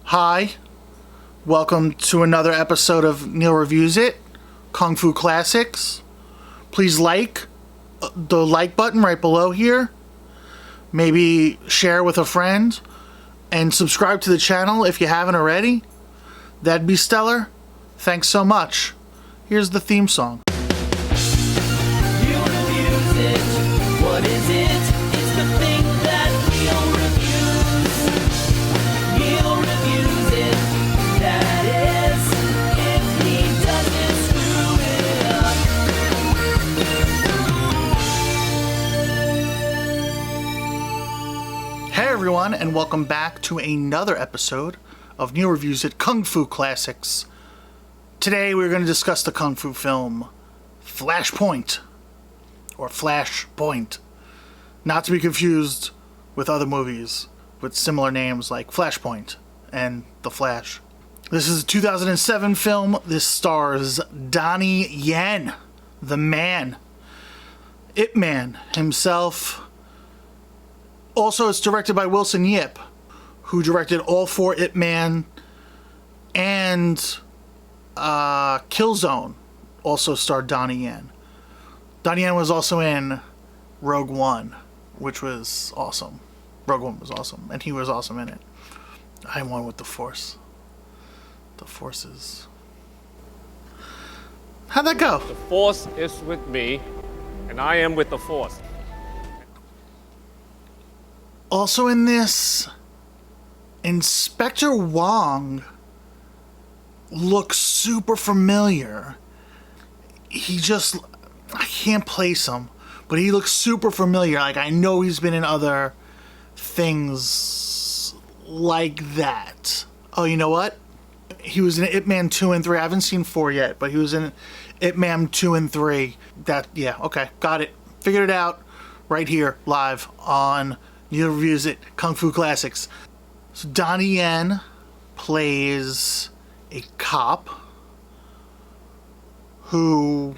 Hi, welcome to another episode of Neil Reviews It, Kung Fu Classics. Please like the like button right below here. Maybe share with a friend and subscribe to the channel if you haven't already. That'd be stellar. Thanks so much. Here's the theme song. Neil reviews it. What is it? It's the thing that Neil reviews. Neil reviews it. That is, if he doesn't screw it up. Hey everyone, and welcome back to another episode of Neil Reviews It, Kung Fu Classics. Today we're going to discuss the Kung Fu film Flashpoint, or Flashpoint, not to be confused with other movies with similar names like Flashpoint and The Flash. This is a 2007 film. This stars Donnie Yen, the man, Ip Man himself. Also, it's directed by Wilson Yip, who directed all four Ip Man and Killzone. Also starred Donnie Yen. Donnie Yen was also in Rogue One, which was awesome. Rogue One was awesome, and he was awesome in it. I am one with the Force. The Force is... How'd that go? The Force is with me, and I am with the Force. Also in this, Inspector Wong looks super familiar. I can't place him, but he looks super familiar. Like, I know he's been in other things like that. Oh, you know what? He was in Ip Man 2 and 3. I haven't seen 4 yet, but he was in Ip Man 2 and 3. Yeah, okay, got it. Figured it out right here, live on Neil Reviews It, Kung Fu Classics. So Donnie Yen plays a cop who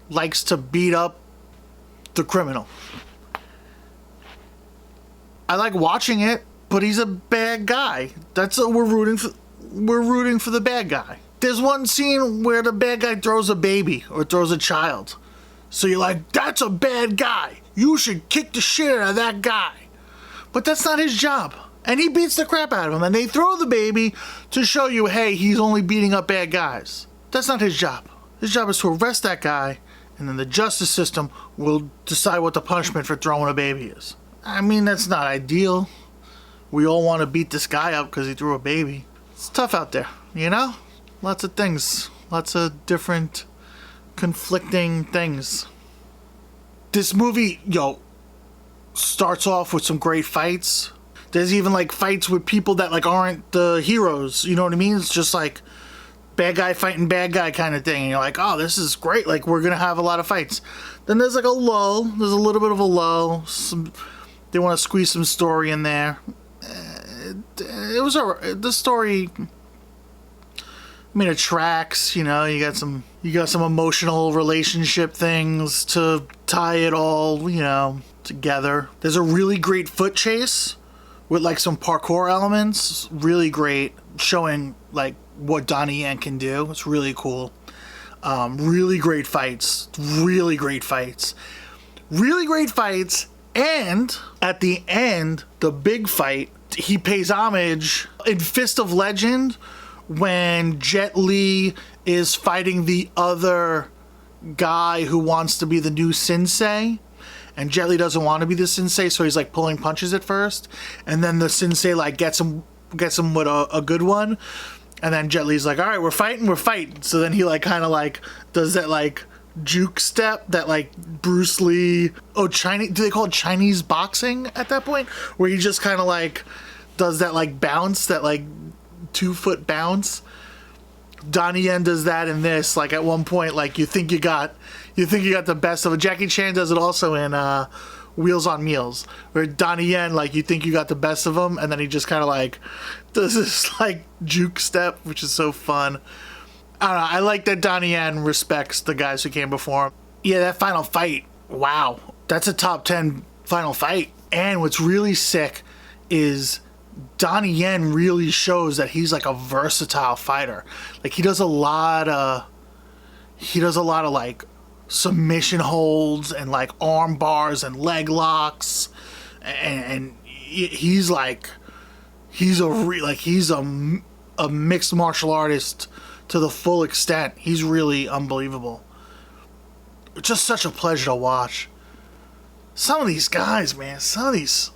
likes to beat up the criminal. I like watching it, but he's a bad guy. That's what we're rooting for. We're rooting for the bad guy. There's one scene where the bad guy throws a baby or throws a child. So you're like, that's a bad guy. You should kick the shit out of that guy. But that's not his job. And he beats the crap out of him. And they throw the baby to show you, hey, he's only beating up bad guys. That's not his job. His job is to arrest that guy, and then the justice system will decide what the punishment for throwing a baby is. I mean, that's not ideal. We all want to beat this guy up because he threw a baby. It's tough out there, you know? Lots of things. Lots of different conflicting things. This movie, starts off with some great fights. There's even like fights with people that like aren't the heroes, you know what I mean? It's just like bad guy fighting bad guy kind of thing. And you're like, oh, this is great. Like, we're gonna have a lot of fights. Then there's like a lull. There's a little bit of a lull. They want to squeeze some story in there. It was the story. I mean, it tracks. You know, you got some emotional relationship things to tie it all, together. There's a really great foot chase with like some parkour elements. Really great, showing like what Donnie Yen can do. It's really cool. Really great fights. Really great fights. Really great fights. And at the end, the big fight, he pays homage in Fist of Legend when Jet Li is fighting the other guy who wants to be the new sensei. And Jet Li doesn't want to be the sensei, so he's like pulling punches at first. And then the sensei like gets him with a good one. And then Jet Li's like, all right, we're fighting. So then he like kind of like does that like juke step that like Bruce Lee, do they call it Chinese boxing at that point? Where he just kind of like does that like bounce, that like 2-foot bounce. Donnie Yen does that in this. Like at one point, like you think you got the best of it. Jackie Chan does it also in Wheels on Meals, where Donnie Yen, like you think you got the best of him, and then he just kind of like does this like juke step, which is so fun. I don't know. I like that Donnie Yen respects the guys who came before him. Yeah, that final fight. Wow, that's a top 10 final fight. And what's really sick is Donnie Yen really shows that he's like a versatile fighter. Like he does a lot of like submission holds and like arm bars and leg locks, and he's a mixed martial artist to the full extent. He's really unbelievable. Just such a pleasure to watch. Some of these guys, man, some of these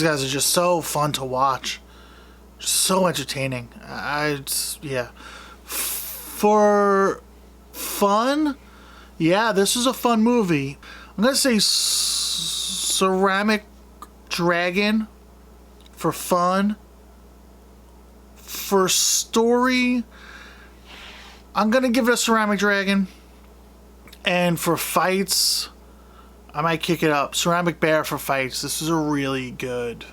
guys are just so fun to watch. Just so entertaining. For fun, yeah, this is a fun movie. I'm gonna say Ceramic Dragon for fun. For story, I'm gonna give it a Ceramic Dragon. And for fights, I might kick it up. Ceramic Bear for fights. This is a really good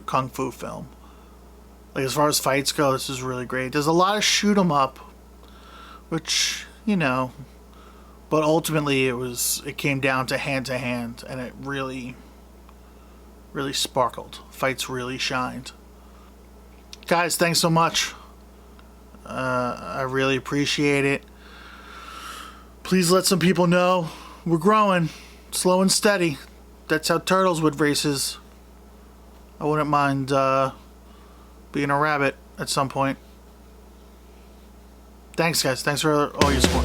kung fu film. Like as far as fights go, this is really great. There's a lot of shoot 'em up, which, you know, but ultimately it came down to hand, and it really sparkled. Fights really shined. Guys, thanks so much. I really appreciate it. Please let some people know we're growing, slow and steady. That's how Turtleswood races. I wouldn't mind being a rabbit at some point. Thanks, guys. Thanks for all your support.